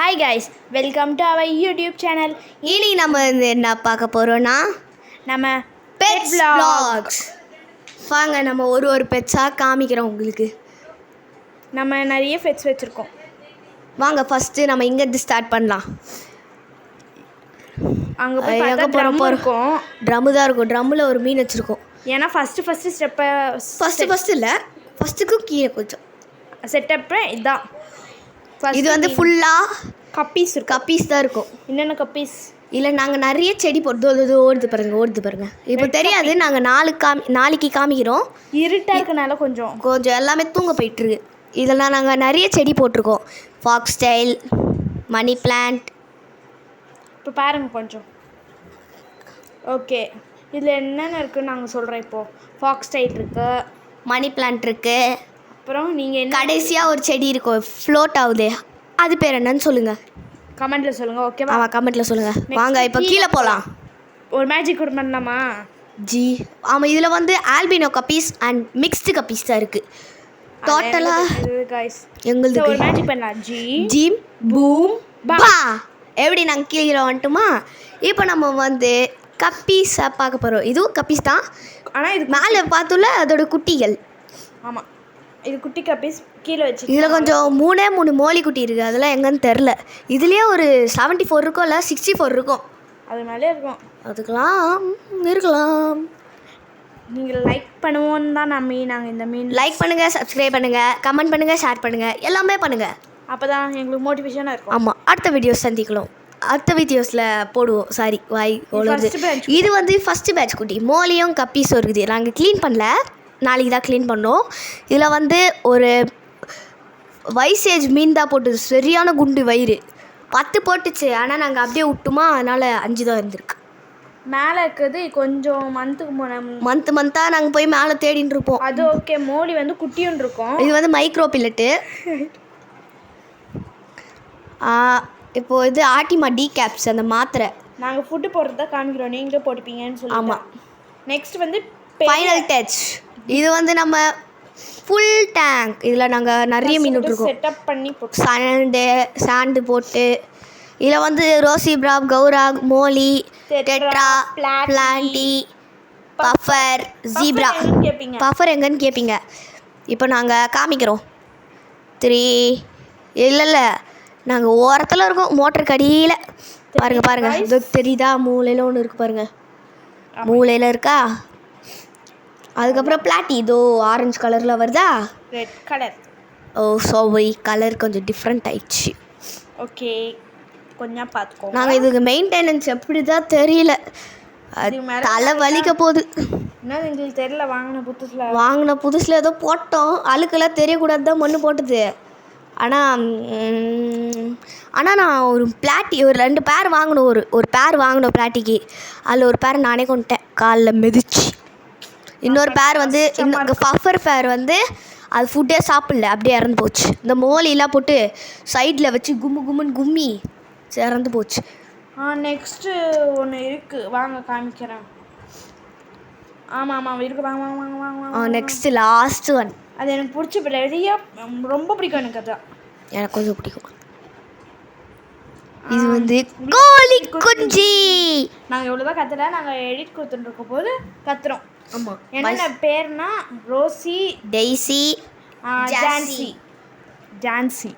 Hi guys, welcome to our YouTube channel. இனி நம்ம என்ன பார்க்க போறோம்னா நம்ம pet vlogs. வாங்க நம்ம ஒரு பெட்ஸா காமிக்கிறோம் உங்களுக்கு. நம்ம நிறைய பெட்ஸ் வச்சிருக்கோம். வாங்க ஃபர்ஸ்ட் நம்ம இங்க இருந்து ஸ்டார்ட் பண்ணலாம். அங்க போய் பார்த்தா ட்ரம் இருக்கும். ட்ரம் தான் இருக்கும். ட்ரம்ல ஒரு மீன் வச்சிருக்கோம். ஏனா ஃபர்ஸ்ட் ஸ்டெப் ஃபர்ஸ்ட் இல்ல. ஃபர்ஸ்ட்க்கு கீழே கொஞ்சம் செட்டப் இதான். இது வந்து ஃபுல்லா கப்பீஸ் தான் இருக்கும். என்னென்ன கப்பீஸ் இல்லை நாங்கள் நிறைய செடி போட்டு ஓடுது பாருங்க. இப்போ தெரியாது, நாங்கள் நாளைக்கு காமிக்கிறோம். இருட்டாக இருக்கனால கொஞ்சம் எல்லாமே தூங்க போயிட்டுருக்கு. இதெல்லாம் நாங்கள் நிறைய செடி போட்டிருக்கோம். Faux style, money plant. இப்போ பாருங்கள் கொஞ்சம். ஓகே, இதில் என்னென்ன இருக்குதுன்னு நாங்கள் சொல்கிறோம். இப்போது ஃபாக்ஸ் ஸ்டைல் இருக்குது, மணி பிளான்ட் இருக்குது. அப்புறம் நீங்கள் கடைசியாக ஒரு செடி இருக்கும், ஃப்ளோட் ஆகுது. அது பேர் என்னன்னு சொல்லுங்கள், கமெண்ட்டில் சொல்லுங்கள். ஓகேவா? கமெண்ட்டில் சொல்லுங்கள். வாங்க இப்போ கீழே போகலாம். ஒரு மேஜிக் கூட பண்ணலாமா? ஆமாம், இதில் வந்து Alpino guppies and mixed guppies தான் இருக்குது. டோட்டலாக எங்களுக்கு ஒரு மேஜிக் பண்ணலாம். ஜீம் பூம் பா. எப்படி நாங்கள் கீழே வந்துட்டுமா? இப்போ நம்ம வந்து கப்பீஸை பார்க்க போகிறோம். இதுவும் கப்பீஸ் தான், ஆனால் இது மேலே பார்த்தோம்ல அதோட குட்டிகள். ஆமாம், இது குட்டி கப்பீஸ் கீழே வச்சு. இதில் கொஞ்சம் 3 மோலி குட்டி இருக்குது. அதெல்லாம் எங்கன்னு தெரில. இதுலேயே ஒரு 74 இருக்கும், இல்லை 64 இருக்கும். அது மேலே இருக்கும். அதுக்கெலாம் இருக்கலாம். நீங்கள் லைக் பண்ணுவோன்னு தான் நாங்கள் இந்த மீன் லைக் பண்ணுங்கள், சப்ஸ்கிரைப் பண்ணுங்கள், கமெண்ட் பண்ணுங்கள், ஷேர் பண்ணுங்கள், எல்லாமே பண்ணுங்கள். அப்போ தான் எங்களுக்கு மோட்டிவேஷனாக இருக்கும். ஆமாம், அடுத்த வீடியோஸ் சந்திக்கலாம். அடுத்த வீடியோஸில் போடுவோம். சாரி, வாய் ஓடுது. இது வந்து ஃபஸ்ட்டு பேட்ச் குட்டி. மோலியும் கப்பீஸும் இருக்குது. நாங்கள் க்ளீன் பண்ணல, நாளைக்கு தான் க்ளீன் பண்ணோம். இதில் வந்து ஒரு வைசேஜ் மீன் தான் போட்டுது. சரியான குண்டு வயிறு 10 போட்டுச்சு. ஆனால் நாங்கள் அப்படியே விட்டுமா, அதனால் 5 தான் இருந்திருக்கு. மேலே இருக்கிறது கொஞ்சம் மந்த்தாக நாங்கள் போய் மேலே தேடின்னு இருப்போம். அது ஓகே. மோலி வந்து குட்டியும் இருக்கும். இது வந்து மைக்ரோ பில்லட்டு. இப்போது இது ஆட்டிமா டி கேப்ஸ், அந்த மாத்திரை. நாங்கள் ஃபுட்டு போடுறது தான் காமிக்கிறோம், நீங்களே போட்டுப்பீங்கன்னு சொல்லி. ஆமாம். நெக்ஸ்ட் வந்து ஃபைனல் டச். இது வந்து நம்ம ஃபுல் டேங்க். இதில் நாங்கள் நிறைய மீன் விட்டுருக்கோம். செட்டப் பண்ணி சாண்டு போட்டு. இதில் வந்து ரோசி பிராப், கௌராக், மோலி, டெட்ரா, பிளாண்டி, பஃபர், ஜீப்ரா. பஃபர் எங்கன்னு கேட்பீங்க. இப்போ நாங்கள் காமிக்கிறோம். 3 இல்லை நாங்கள் ஓரத்தில் இருக்கோம், மோட்டருக்கு அடியில். பாருங்கள் இது தெரியுதா? மூலையில் ஒன்று இருக்குது பாருங்கள், மூலையில் இருக்கா? அதுக்கப்புறம் பிளாட்டி, இதோ ஆரஞ்சு கலரில் வருதா? Red colour. ஓ சோவை கலர் கொஞ்சம் டிஃப்ரெண்ட் ஆயிடுச்சு. ஓகே, கொஞ்சம் பார்த்துக்கோ. நாங்கள் இதுக்கு மெயின்டெனன்ஸ் எப்படி தான் தெரியல. தலை வலிக்க போகுது. என்ன எங்களுக்கு தெரியல. வாங்கின புதுசில் ஏதோ போட்டோம், அழுக்கெல்லாம் தெரியக்கூடாது தான் மண்ணு போட்டது. ஆனால் நான் ஒரு 2 பேர் வாங்கினோம். ஒரு பேர் வாங்கினோம் பிளாட்டிக்கு. அதில் ஒரு பேர் நானே கொண்டுட்டேன், காலில் மிதிச்சு. இன்னொரு பேர் வந்து பஃபர் பேர் வந்து அது ஃபுட்டே சாப்பிடல, அப்படியே இறந்து போச்சு. இந்த மோலிலாம் போட்டு சைடில் வச்சு கும்முன்னு கும்மி இறந்து போச்சு. நெக்ஸ்ட்டு ஒன்று இருக்குது, வாங்க காமிக்கிறேன். ஆமாம் இருக்குது, வாங்க. Next last one. அது எனக்கு பிடிச்ச நிறையா ரொம்ப பிடிக்கும். எனக்கு அதான் எனக்கு கொஞ்சம் பிடிக்கும். இது வந்து கோழி குஞ்சு. நாங்கள் எவ்வளோ தான் கத்தல, நாங்கள் எடிட் கொடுத்துட்டுருக்கும் போது கத்துறோம். ஆமாம். என்னென்ன பேர்னா ரோசி, டெய்ஸி, ஜான்சி.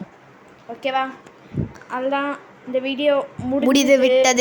ஓகேவா? அதுதான் இந்த வீடியோ முடிந்து விட்டது.